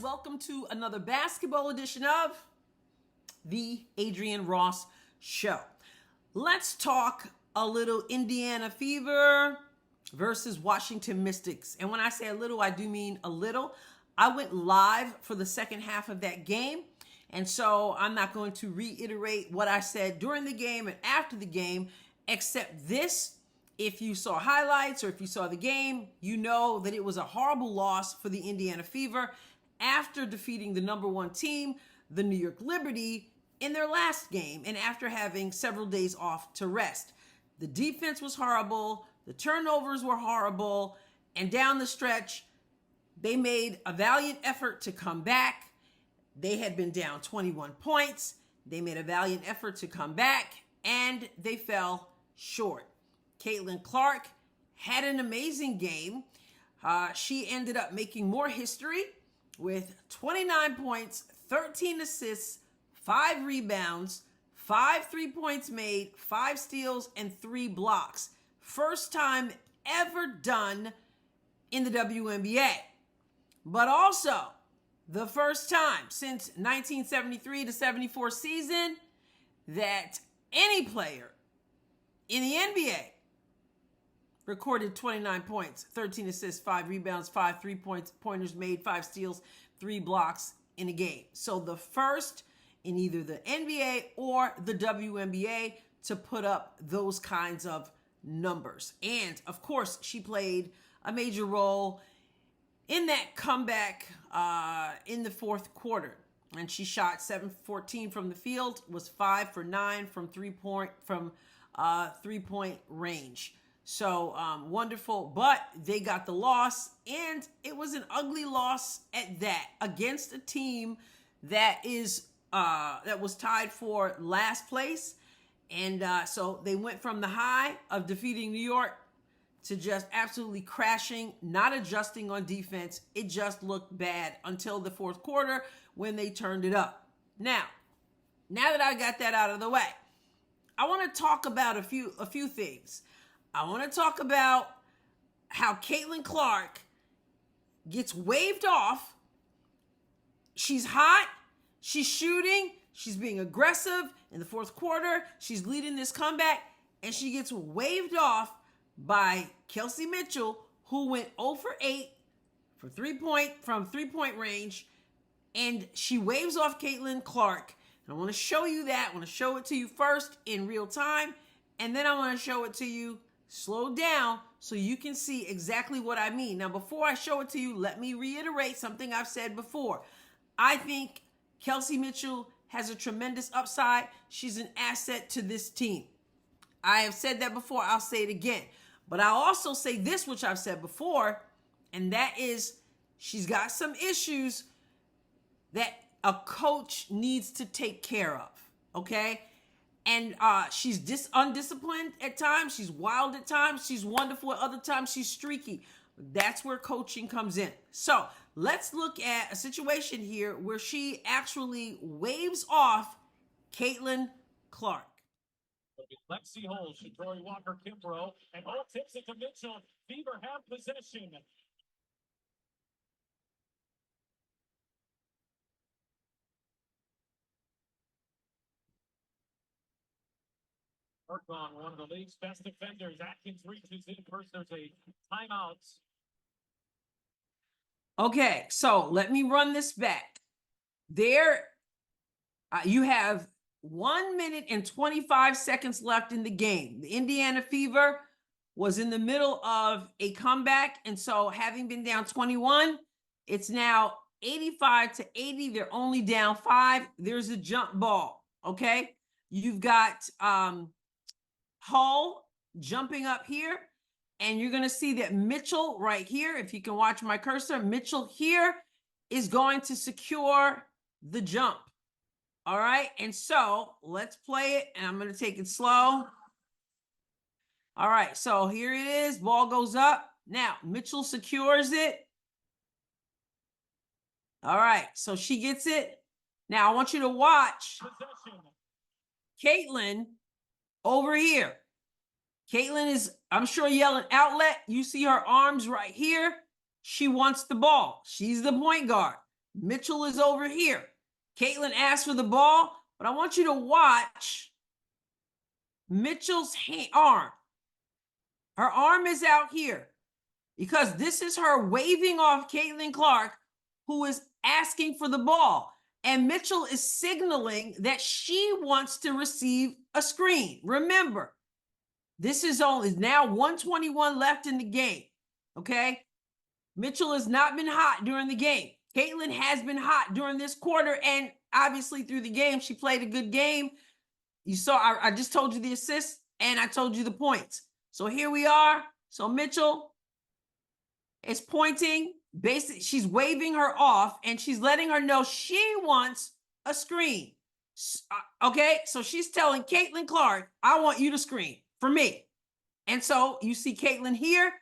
welcome to another basketball edition of the Adrienne Ross Show. Let's talk a little Indiana Fever versus Washington Mystics. And when I say a little, I do mean a little. I went live for the second half of that game, and so I'm not going to reiterate what I said during the game and after the game, except this. If you saw highlights or if you saw the game, you know that it was a horrible loss for the Indiana Fever after defeating the number one team, the New York Liberty, in their last game and after having several days off to rest. The defense was horrible, the turnovers were horrible, and down the stretch, they made a valiant effort to come back. They had been down 21 points. They made a valiant effort to come back, and they fell short. Caitlin Clark had an amazing game. She ended up making more history with 29 points, 13 assists, 5 rebounds, 5 3-points made, 5 steals, and 3 blocks. First time ever done in the WNBA. But also the first time since 1973 to 74 season that any player in the NBA recorded 29 points, 13 assists, 5 rebounds, 5 3-pointers made, 5 steals, 3 blocks in a game. So the first in either the NBA or the WNBA to put up those kinds of numbers. And of course, she played a major role in that comeback in the fourth quarter. And she shot 7-14 from the field, was 5 for 9 from three-point range. So wonderful, but they got the loss, and it was an ugly loss at that against a team that was tied for last place. And so they went from the high of defeating New York to just absolutely crashing, not adjusting on defense. It just looked bad until the fourth quarter when they turned it up. Now that I got that out of the way, I want to talk about a few things. I want to talk about how Caitlin Clark gets waved off. She's hot. She's shooting. She's being aggressive in the fourth quarter. She's leading this comeback, and she gets waved off by Kelsey Mitchell, who went 0 for 8 from three-point range, and she waves off Caitlin Clark. And I want to show you that. I want to show it to you first in real time, and then I want to show it to you slow down so you can see exactly what I mean. Now, before I show it to you, let me reiterate something I've said before. I think Kelsey Mitchell has a tremendous upside. She's an asset to this team. I have said that before. I'll say it again. But I'll also say this, which I've said before, and that is she's got some issues that a coach needs to take care of, okay? And she's undisciplined at times. She's wild at times. She's wonderful at other times. She's streaky. That's where coaching comes in. So let's look at a situation here where she actually waves off Caitlin Clark. Lexi Holmes, Shatori Walker Kimbrough, and Holt tips it to Mitchell. Fever have possession. Work on one of the league's best defenders. Atkins reaches in first. There's a timeout. Okay, so let me run this back. There, you have 1 minute and 25 seconds left in the game. The Indiana Fever was in the middle of a comeback, and so having been down 21, it's now 85 to 80. They're only down 5. There's a jump ball, okay? You've got Hull jumping up here, and you're going to see that Mitchell right here, if you can watch my cursor, Mitchell here is going to secure the jump. All right, and so let's play it, and I'm going to take it slow. All right, so here it is. Ball goes up. Now, Mitchell secures it. All right, so she gets it. Now, I want you to watch Caitlin over here. Caitlin is, I'm sure, yelling outlet. You see her arms right here. She wants the ball. She's the point guard. Mitchell is over here. Caitlin asked for the ball, but I want you to watch Mitchell's arm. Her arm is out here because this is her waving off Caitlin Clark, who is asking for the ball. And Mitchell is signaling that she wants to receive a screen. Remember, this is now 121 left in the game, okay? Mitchell has not been hot during the game. Caitlin has been hot during this quarter, and obviously through the game, she played a good game. You saw, I just told you the assists, and I told you the points. So here we are. So Mitchell is pointing. Basically, she's waving her off, and she's letting her know she wants a screen. Okay, so she's telling Caitlin Clark, I want you to screen for me. And so you see Caitlin here.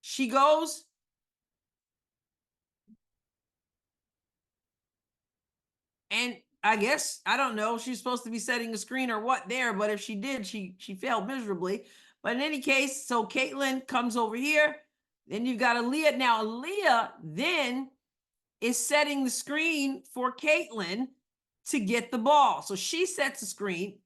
She goes. And I guess, I don't know, she's supposed to be setting a screen or what there, but if she did, she failed miserably. But in any case, so Caitlin comes over here. Then you've got Aaliyah. Now, Aaliyah then is setting the screen for Caitlin to get the ball. So she sets the screen,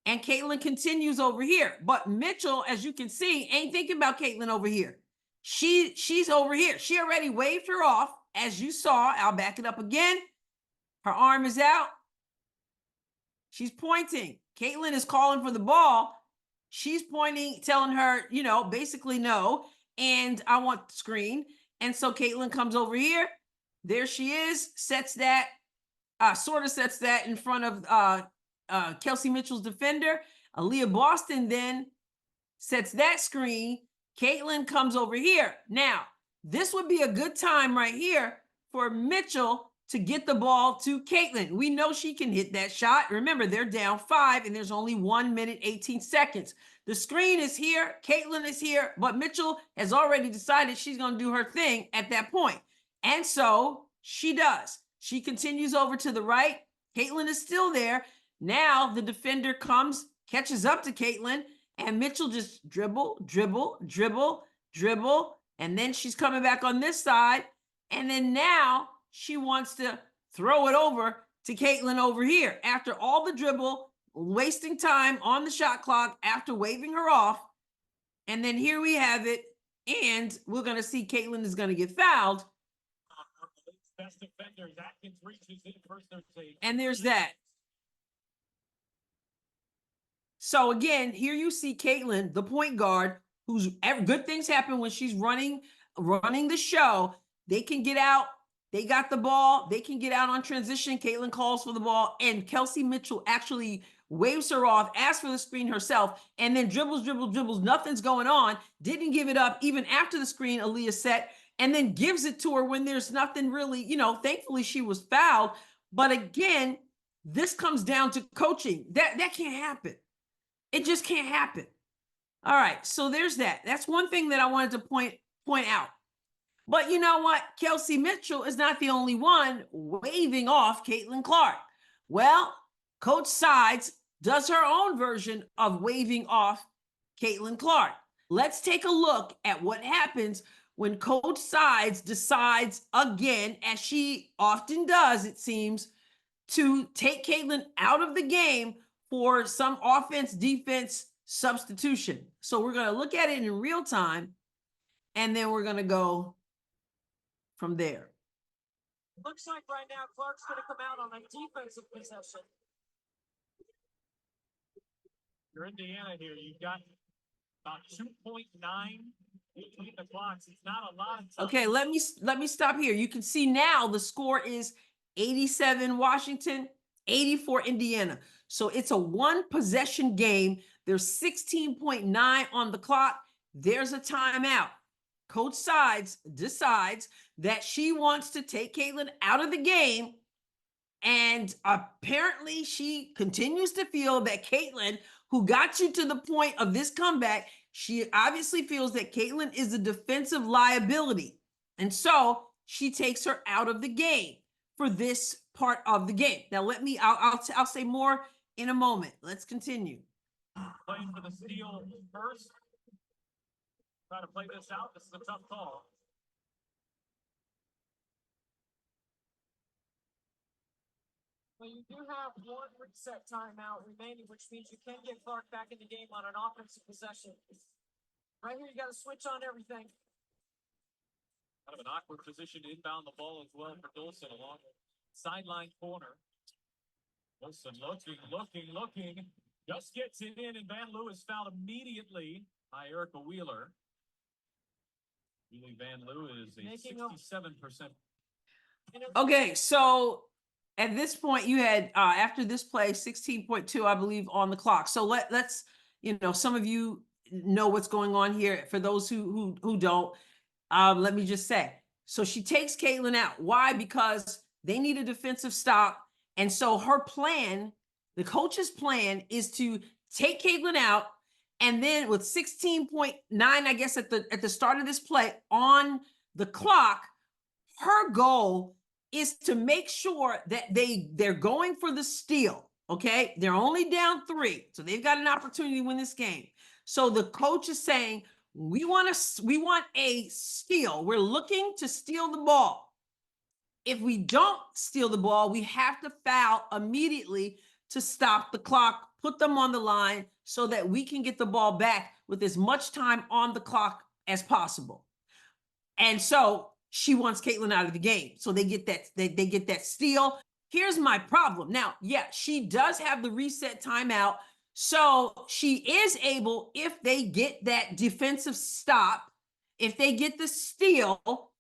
and Caitlin continues over here. But Mitchell, as you can see, ain't thinking about Caitlin over here. She's over here. She already waved her off, as you saw. I'll back it up again. Her arm is out. She's pointing. Caitlin is calling for the ball. She's pointing, telling her, basically no. And I want the screen. And so Caitlin comes over here. There she is, sets that, sort of sets that in front of Kelsey Mitchell's defender. Aaliyah Boston then sets that screen. Caitlin comes over here. Now, this would be a good time right here for Mitchell to get the ball to Caitlin. We know she can hit that shot. Remember, they're down 5, and there's only 1 minute, 18 seconds. The screen is here. Caitlin is here, but Mitchell has already decided she's going to do her thing at that point. And so she does. She continues over to the right. Caitlin is still there. Now the defender comes, catches up to Caitlin, and Mitchell just dribble, dribble, dribble, dribble. And then she's coming back on this side. And then now she wants to throw it over to Caitlin over here. After all the dribble, wasting time on the shot clock after waving her off. And then here we have it. And we're going to see Caitlin is going to get fouled. Best defenders, Atkins reaches in first. And there's that. So again, here you see Caitlin, the point guard, who's good things happen when she's running the show. They can get out. They got the ball. They can get out on transition. Caitlin calls for the ball, and Kelsey Mitchell actually waves her off, asks for the screen herself, and then dribbles, dribbles, dribbles. Nothing's going on. Didn't give it up even after the screen Aaliyah set, and then gives it to her when there's nothing really, thankfully she was fouled. But again, this comes down to coaching. That can't happen. It just can't happen. All right, so there's that. That's one thing that I wanted to point out. But you know what? Kelsey Mitchell is not the only one waving off Caitlin Clark. Well, Coach Sides does her own version of waving off Caitlin Clark. Let's take a look at what happens when Coach Sides decides again, as she often does, it seems, to take Caitlin out of the game for some offense-defense substitution. So we're going to look at it in real time, and then we're going to go from there. Looks like right now Clark's going to come out on a defensive possession. You're Indiana here. You've got about 2.9 between the clocks. It's not a lot of time. Okay, let me stop here. You can see now the score is 87 Washington, 84 Indiana. So it's a one possession game. There's 16.9 on the clock. There's a timeout. Coach Sides decides that she wants to take Caitlin out of the game. And apparently she continues to feel that Caitlin, who got you to the point of this comeback, she obviously feels that Caitlin is a defensive liability. And so she takes her out of the game for this part of the game. Now I'll say more in a moment. Let's continue. Playing for the steal first. Try to play this out. This is a tough call. Well, you do have one reset timeout remaining, which means you can get Clark back in the game on an offensive possession. Right here, you got to switch on everything. Kind of an awkward position to inbound the ball as well for Dolson along the sideline corner. Dolson looking. Just gets it in, and Van Loo is fouled immediately by Erica Wheeler. Really, Van Loo is a 67%. Okay, so at this point you had after this play 16.2, I believe, on the clock. So let's some of you know what's going on here. For those who don't, let me just say. So she takes Caitlin out. Why? Because they need a defensive stop, and so her plan, the coach's plan, is to take Caitlin out, and then with 16.9, I guess at the start of this play on the clock, her goal is to make sure that they're going for the steal. Okay, they're only down 3, so they've got an opportunity to win this game. So the coach is saying, we want a steal. We're looking to steal the ball. If we don't steal the ball, we have to foul immediately to stop the clock, put them on the line so that we can get the ball back with as much time on the clock as possible. And so she wants Caitlin out of the game. So they get that steal. Here's my problem. Now, yeah, she does have the reset timeout. So she is able, if they get that defensive stop, if they get the steal,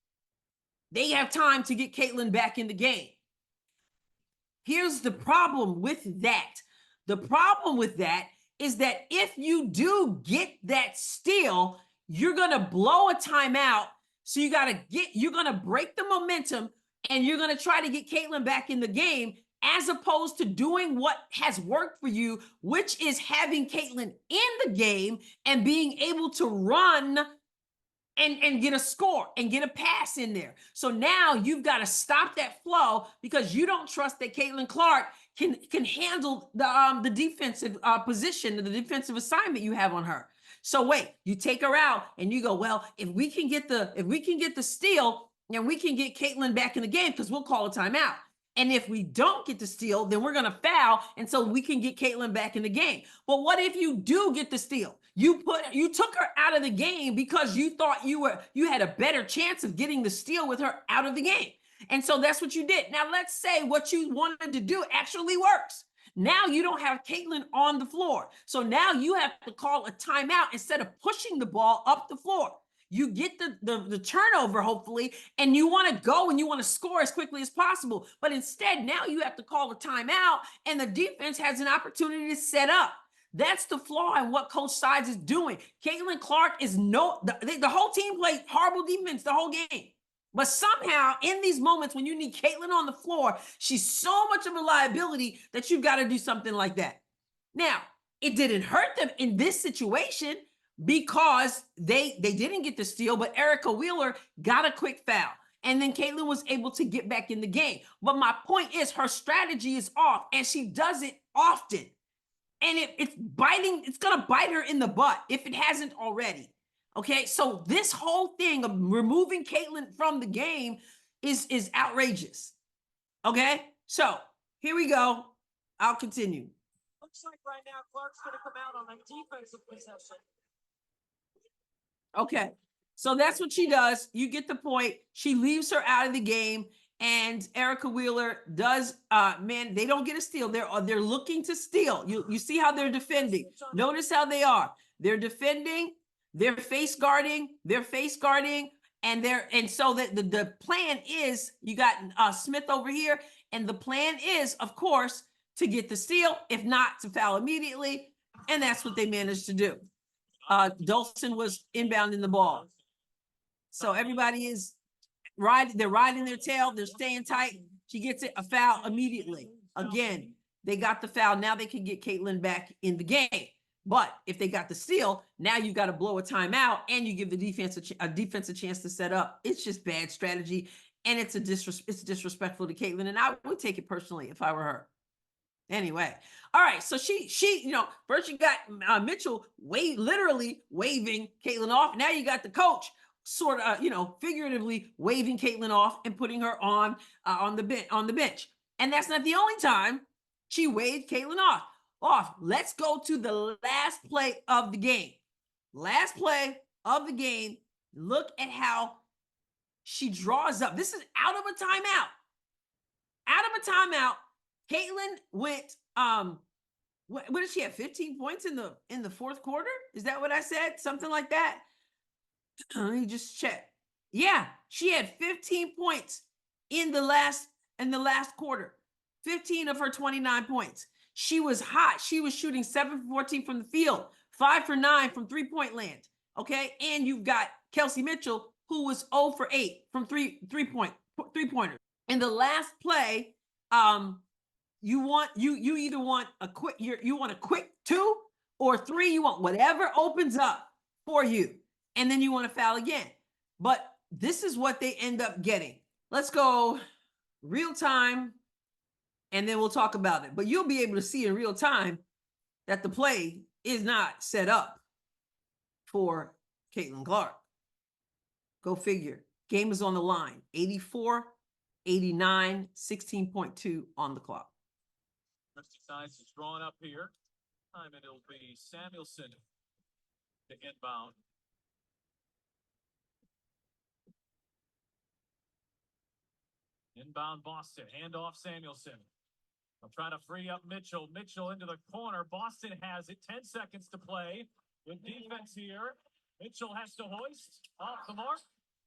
they have time to get Caitlin back in the game. Here's the problem with that. The problem with that is that if you do get that steal, you're going to blow a timeout. So you're going to break the momentum, and you're going to try to get Caitlin back in the game, as opposed to doing what has worked for you, which is having Caitlin in the game and being able to run and get a score and get a pass in there. So now you've got to stop that flow because you don't trust that Caitlin Clark can handle the defensive position, the defensive assignment you have on her. So wait, you take her out and you go, well, if we can get the steal, and we can get Caitlin back in the game, because we'll call a timeout. And if we don't get the steal, then we're going to foul, and so we can get Caitlin back in the game. But what if you do get the steal? You took her out of the game because you thought you had a better chance of getting the steal with her out of the game. And so that's what you did. Now let's say what you wanted to do actually works. Now you don't have Caitlin on the floor. So now you have to call a timeout instead of pushing the ball up the floor. You get the turnover, hopefully, and you want to go and you want to score as quickly as possible. But instead, now you have to call a timeout, and the defense has an opportunity to set up. That's the flaw in what Coach Sides is doing. Caitlin Clark is the whole team played horrible defense the whole game. But somehow, in these moments when you need Caitlin on the floor, she's so much of a liability that you've got to do something like that. Now, it didn't hurt them in this situation, because they didn't get the steal, but Erica Wheeler got a quick foul. And then Caitlin was able to get back in the game. But my point is, her strategy is off, and she does it often. And it's going to bite her in the butt if it hasn't already. Okay, so this whole thing of removing Caitlin from the game is outrageous. Okay, so here we go. I'll continue. Looks like right now Clark's going to come out on a defensive possession. Okay, so that's what she does. You get the point. She leaves her out of the game, and Erica Wheeler does. They don't get a steal. They're looking to steal. You see how they're defending. Notice how they are. They're defending. They're face guarding. And so the plan is, you got Smith over here, and the plan is, of course, to get the steal. If not, to foul immediately, and that's what they managed to do. Dolson was inbounding the ball. So everybody is they're riding their tail, they're staying tight. She gets a foul immediately. Again, they got the foul. Now they can get Caitlin back in the game. But if they got the steal, now you got to blow a timeout, and you give the defense a defensive chance to set up. It's just bad strategy, and it's disrespectful to Caitlin, and I would take it personally if I were her. Anyway, all right. So she, first you got Mitchell literally waving Caitlin off. Now you got the coach sort of, figuratively waving Caitlin off and putting her on the bench. And that's not the only time she waved Caitlin off. Let's go to the last play of the game. Last play of the game. Look at how she draws up. This is out of a timeout. Out of a timeout. Caitlin went, what did she have? 15 points in the fourth quarter? Is that what I said? Something like that? Let me just check. Yeah, she had 15 points in the last quarter. 15 of her 29 points. She was hot. She was shooting 7 for 14 from the field, 5 for 9 from three-point land. Okay, and you've got Kelsey Mitchell, who was 0 for 8 from three-pointers. In the last play, you either want a quick you want a quick 2 or 3. You want whatever opens up for you, and then you want to foul again. But this is what they end up getting. Let's go real time, and then we'll talk about it. But you'll be able to see in real time that the play is not set up for Caitlin Clark. Go figure. Game is on the line. 84-89, 16.2 on the clock. Christie sides is drawn up here. Time it'll be Samuelson to inbound. Inbound Boston, handoff Samuelson. They'll try to free up Mitchell. Mitchell into the corner. Boston has it. 10 seconds to play. With defense here. Mitchell has to hoist off the mark.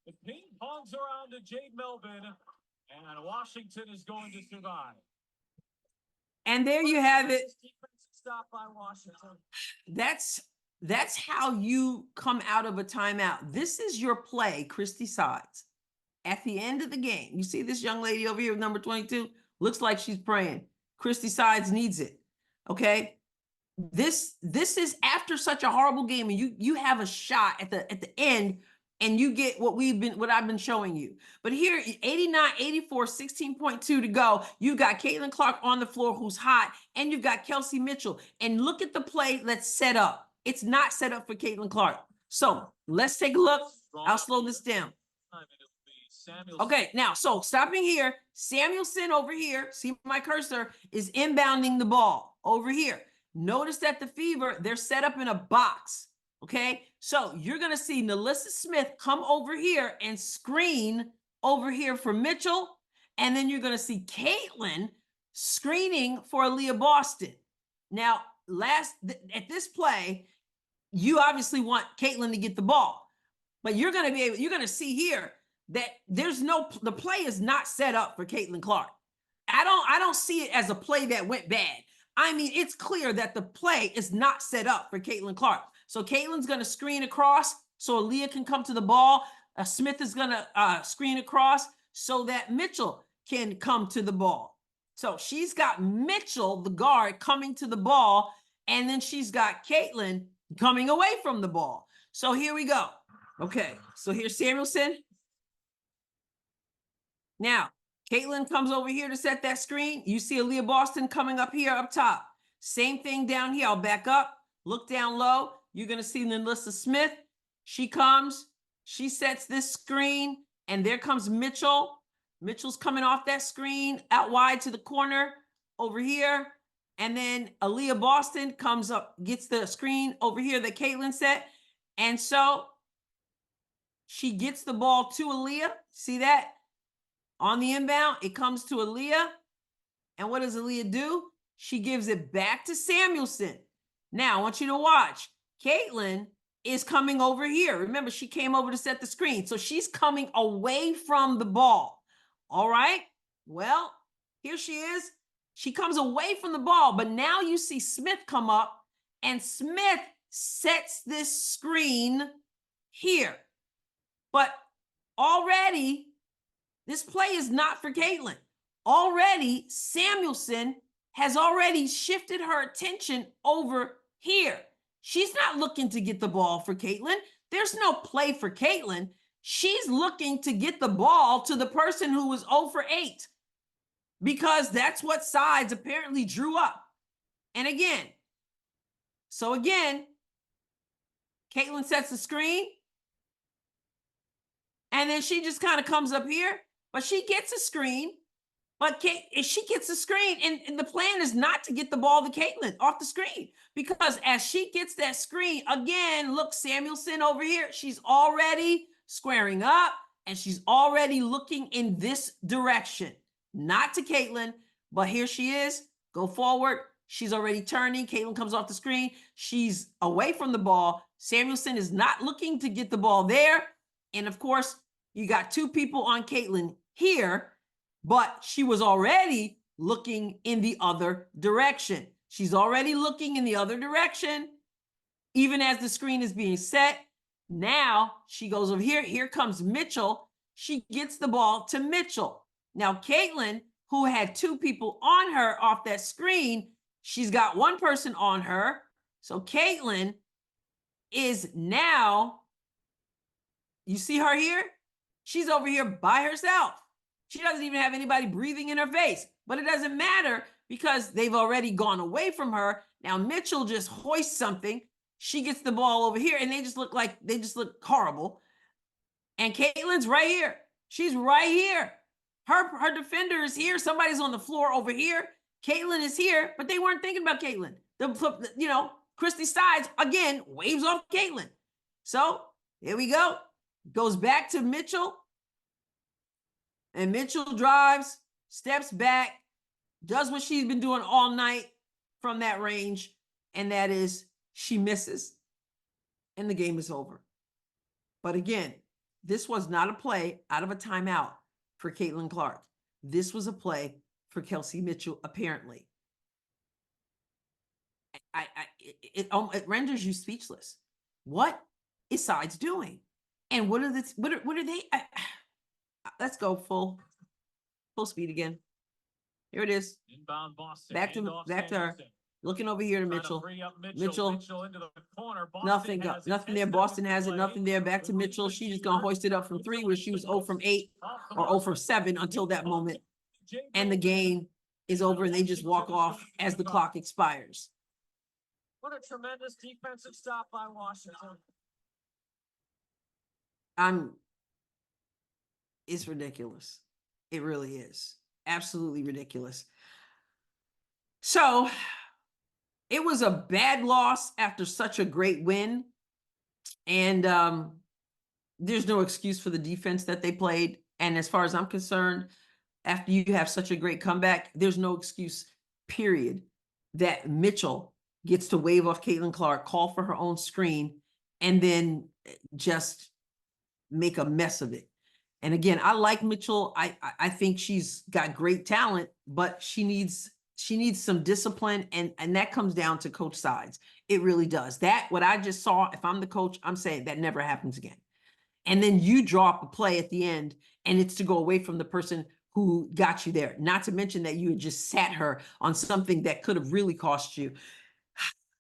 The ping pongs around to Jade Melvin. And Washington is going to survive. And there you have it. Stop by Washington. That's how you come out of a timeout. This is your play, Christie sides. At the end of the game, you see this young lady over here with number 22? Looks like she's praying. Christie sides needs it. Okay? This is after such a horrible game, and you have a shot at the end, and you get what I've been showing you. But here, 89-84, 16.2 to go. You got Caitlin Clark on the floor, who's hot, and you've got Kelsey Mitchell. And look at the play that's set up. It's not set up for Caitlin Clark. So let's take a look. I'll slow this down. Okay, now, so stopping here, Samuelson over here, see my cursor, is inbounding the ball over here. Notice that the Fever, they're set up in a box, okay? So you're going to see Nalissa Smith come over here and screen over here for Mitchell, and then you're going to see Caitlin screening for Aaliyah Boston. Now, at this play, you obviously want Caitlin to get the ball, but you're going to see here that the play is not set up for Caitlin Clark. I don't see it as a play that went bad. I mean, it's clear that the play is not set up for Caitlin Clark. So Caitlin's going to screen across so Aaliyah can come to the ball. Smith is going to screen across so that Mitchell can come to the ball. So she's got Mitchell, the guard, coming to the ball, and then she's got Caitlin coming away from the ball. So here we go. Okay, so here's Samuelson. Now, Caitlin comes over here to set that screen. You see Aaliyah Boston coming up here up top. Same thing down here. I'll back up, look down low. You're going to see Nalissa Smith. She comes, she sets this screen, and there comes Mitchell. Mitchell's coming off that screen out wide to the corner over here. And then Aaliyah Boston comes up, gets the screen over here that Caitlin set. And so she gets the ball to Aaliyah. See that? On the inbound, it comes to Aaliyah. And what does Aaliyah do? She gives it back to Samuelson. Now, I want you to watch. Caitlin is coming over here. Remember, she came over to set the screen. So she's coming away from the ball. All right? Well, here she is. She comes away from the ball. But now you see Smith come up. And Smith sets this screen here. But already, this play is not for Caitlin. Already, Samuelson has already shifted her attention over here. She's not looking to get the ball for Caitlin. There's no play for Caitlin. She's looking to get the ball to the person who was 0 for 8 because that's what sides apparently drew up. And again, Caitlin sets the screen, and then she just kind of comes up here. But she gets a screen, But if she gets the screen, and the plan is not to get the ball to Caitlin off the screen, because as she gets that screen, again, look, Samuelson over here, she's already squaring up, and she's already looking in this direction, not to Caitlin, but here she is, go forward. She's already turning. Caitlin comes off the screen. She's away from the ball. Samuelson is not looking to get the ball there. And of course, you got two people on Caitlin here, but she was already looking in the other direction. She's already looking in the other direction, even as the screen is being set. Now she goes over here. Here comes Mitchell. She gets the ball to Mitchell. Now, Caitlin, who had two people on her off that screen, she's got one person on her. So Caitlin is now, you see her here? She's over here by herself. She doesn't even have anybody breathing in her face, but it doesn't matter because they've already gone away from her. Now Mitchell just hoists something. She gets the ball over here, and they just look horrible. And Caitlin's right here. She's right here. Her defender is here. Somebody's on the floor over here. Caitlin is here, but they weren't thinking about Caitlin. Christie sides again waves off Caitlin. So here we go. Goes back to Mitchell. And Mitchell drives, steps back, does what she's been doing all night from that range, and that is she misses, and the game is over. But again, this was not a play out of a timeout for Caitlin Clark. This was a play for Kelsey Mitchell, apparently. It renders you speechless. What is sides doing? And what are they? Let's go full speed again. Here it is. Inbound Boston. Back to her. Looking over here to Mitchell. Mitchell into the corner. Nothing there. Boston has it. Nothing there. Back to Mitchell. She's just gonna hoist it up from 3, where she was 0 from 8 or 0 from 7 until that moment. And the game is over, and they just walk off as the clock expires. What a tremendous defensive stop by Washington. It's ridiculous. It really is. Absolutely ridiculous. So it was a bad loss after such a great win. And there's no excuse for the defense that they played. And as far as I'm concerned, after you have such a great comeback, there's no excuse, period, that Mitchell gets to wave off Caitlin Clark, call for her own screen, and then just make a mess of it. And again, I like Mitchell. I think she's got great talent, but she needs some discipline, and that comes down to coach sides. It really does. What I just saw, if I'm the coach, I'm saying that never happens again. And then you drop a play at the end, and it's to go away from the person who got you there. Not to mention that you had just sat her on something that could have really cost you.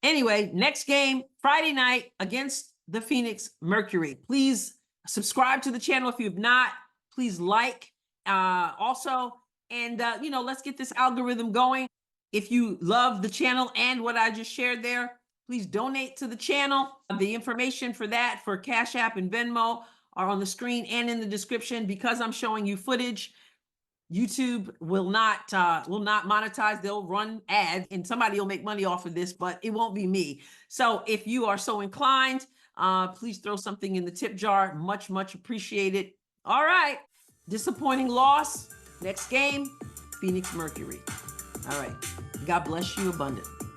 Anyway, next game, Friday night against the Phoenix Mercury. Please subscribe to the channel if you have not. Please like also. And, let's get this algorithm going. If you love the channel and what I just shared there, please donate to the channel. The information for that, for Cash App and Venmo, are on the screen and in the description. Because I'm showing you footage, YouTube will not monetize. They'll run ads, and somebody will make money off of this, but it won't be me. So if you are so inclined, please throw something in the tip jar. Much, much appreciated. All right. Disappointing loss. Next game, Phoenix Mercury. All right. God bless you abundantly.